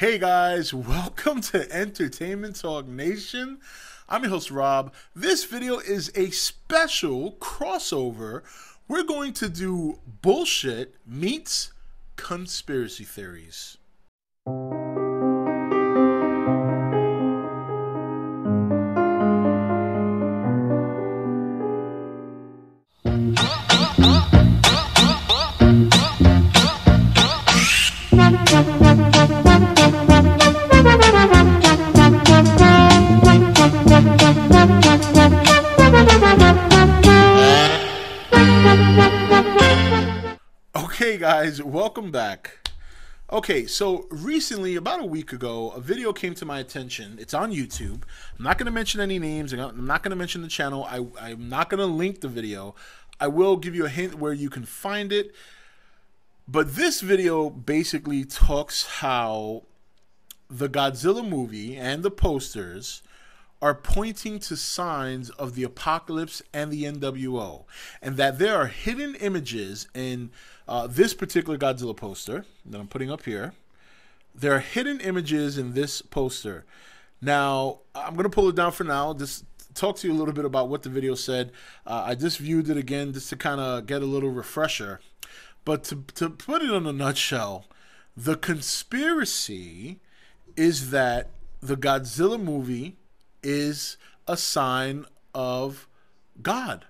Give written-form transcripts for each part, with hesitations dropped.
Hey guys, welcome to Entertainment Talk Nation. I'm your host Rob. This video is a special crossover. We're going to do bullshit meets conspiracy theories. Okay guys, welcome back. Okay, so recently, about a week ago, a video came to my attention. It's on YouTube. I'm not going to mention any names. I'm not going to mention the channel. I'm not going to link the video. I will give you a hint where you can find it. But this video basically talks how the Godzilla movie and the posters are pointing to signs of the apocalypse and the NWO, and that there are hidden images in this particular Godzilla poster that I'm putting up here. There are hidden images in this poster. Now, I'm going to pull it down for now, just talk to you a little bit about what the video said. I just viewed it again just to kind of get a little refresher. But to put it in a nutshell, the conspiracy is that the Godzilla movie is a sign of God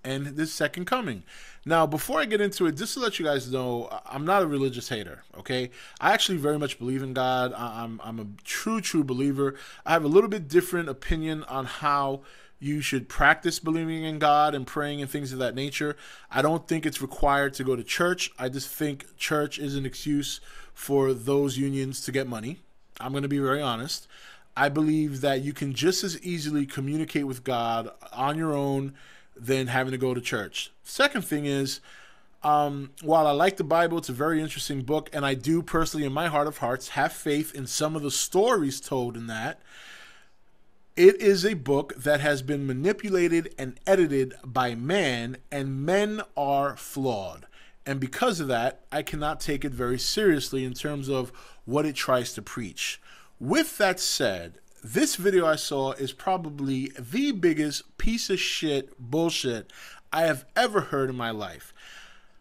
and this second coming. Now, before I get into it, just to let you guys know, I'm not a religious hater, okay? I actually very much believe in God. I'm a true believer. I have a little bit different opinion on how you should practice believing in God and praying and things of that nature. I don't think it's required to go to church. I just think church is an excuse for those unions to get money. I'm going to be very honest. I believe that you can just as easily communicate with God on your own than having to go to church. Second thing is, while I like the Bible, it's a very interesting book, and I do personally, in my heart of hearts, have faith in some of the stories told in that. It is a book that has been manipulated and edited by man, and men are flawed. And because of that, I cannot take it very seriously in terms of what it tries to preach. With that said, this video I saw is probably the biggest piece of shit bullshit I have ever heard in my life.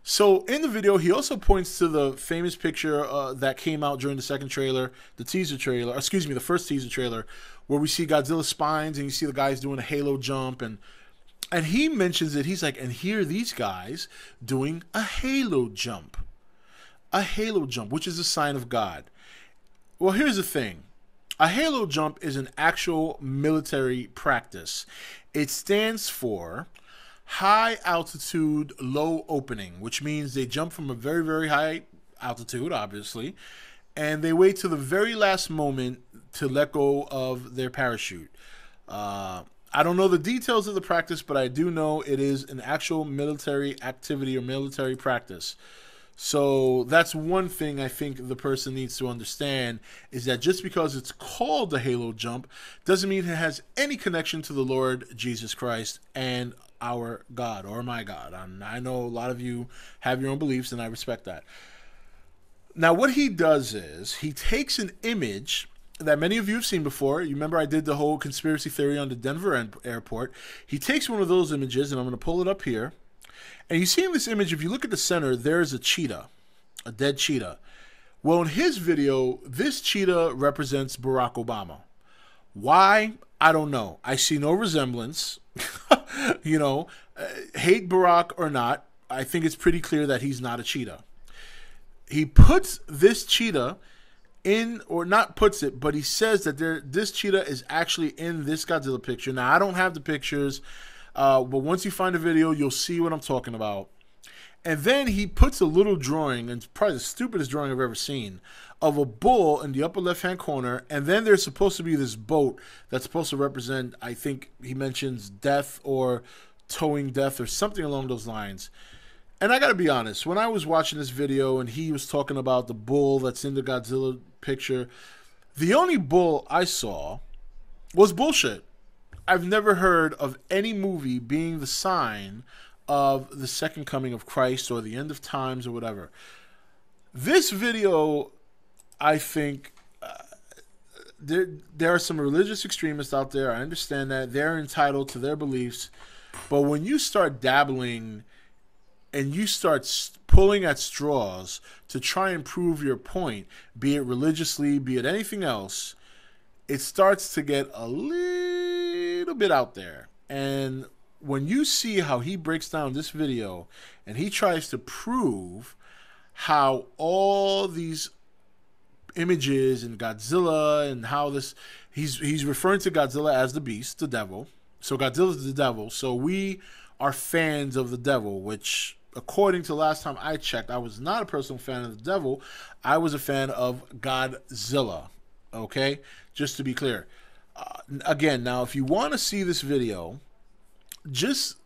So in the video, he also points to the famous picture that came out during the second trailer, the teaser trailer, excuse me, the first teaser trailer, where we see Godzilla's spines and you see the guys doing a halo jump, and he mentions it. He's like, and here are these guys doing a halo jump, which is a sign of God. Well, here's the thing. A halo jump is an actual military practice. It stands for high altitude, low opening, which means they jump from a very high altitude, obviously, and they wait till the very last moment to let go of their parachute. I don't know the details of the practice, but I do know it is an actual military activity or military practice. So that's one thing I think the person needs to understand, is that just because it's called the halo jump doesn't mean it has any connection to the Lord Jesus Christ and our God, or my God. I know a lot of you have your own beliefs, and I respect that. Now, what he does is he takes an image that many of you have seen before. You remember I did the whole conspiracy theory on the Denver airport. He takes one of those images, and I'm going to pull it up here. And you see in this image, if you look at the center, there's a cheetah, a dead cheetah. Well, in his video, this cheetah represents Barack Obama. Why? I don't know. I see no resemblance. You know, hate Barack or not, I think it's pretty clear that he's not a cheetah. He puts this cheetah in, or not puts it, but he says that this cheetah is actually in this Godzilla picture. Now, I don't have the pictures. But once you find the video, you'll see what I'm talking about. And then he puts a little drawing, and it's probably the stupidest drawing I've ever seen, of a bull in the upper left-hand corner. And then there's supposed to be this boat that's supposed to represent, I think he mentions death or towing death or something along those lines. And I got to be honest, when I was watching this video and he was talking about the bull that's in the Godzilla picture, the only bull I saw was bullshit. I've never heard of any movie being the sign of the second coming of Christ or the end of times or whatever. This video, I think, there are some religious extremists out there. I understand that they're entitled to their beliefs, but when you start dabbling and you start pulling at straws to try and prove your point, be it religiously, be it anything else, it starts to get a little bit out there. And when you see how he breaks down this video and he tries to prove how all these images and Godzilla and how this, he's referring to Godzilla as the beast, the devil. So Godzilla's the devil. So we are fans of the devil, which according to last time I checked, I was not a personal fan of the devil. I was a fan of Godzilla. Okay, just to be clear. Again, now if you want to see this video, just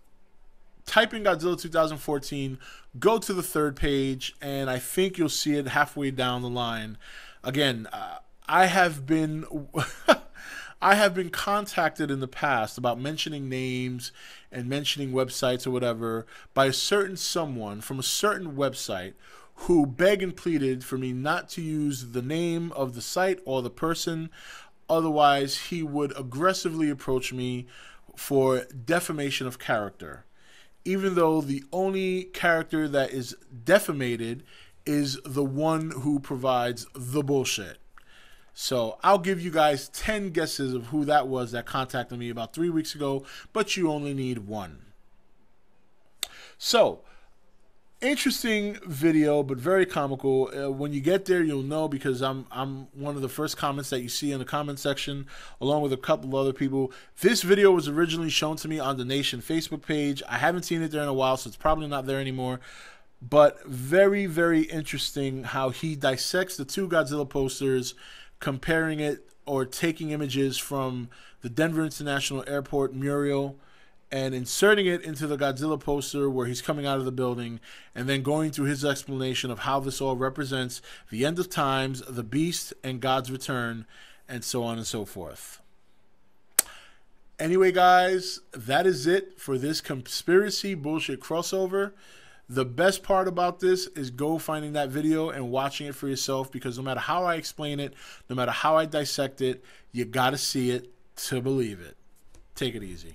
type in Godzilla 2014, go to the third page, and I think you'll see it halfway down the line. Again, I have been I have been contacted in the past about mentioning names and mentioning websites or whatever by a certain someone from a certain website who begged and pleaded for me not to use the name of the site or the person. Otherwise, he would aggressively approach me for defamation of character, even though the only character that is defamated is the one who provides the bullshit. So I'll give you guys 10 guesses of who that was that contacted me about 3 weeks ago, but you only need one. So, interesting video, but very comical. When you get there, you'll know, because I'm one of the first comments that you see in the comment section, along with a couple other people. This video was originally shown to me on the Nation Facebook page. I haven't seen it there in a while, so it's probably not there anymore. But very, very interesting how he dissects the two Godzilla posters, comparing it or taking images from the Denver International Airport mural and inserting it into the Godzilla poster where he's coming out of the building, and then going through his explanation of how this all represents the end of times, the beast, and God's return, and so on and so forth. Anyway, guys, that is it for this conspiracy bullshit crossover. The best part about this is go finding that video and watching it for yourself, because no matter how I explain it, no matter how I dissect it, you got to see it to believe it. Take it easy.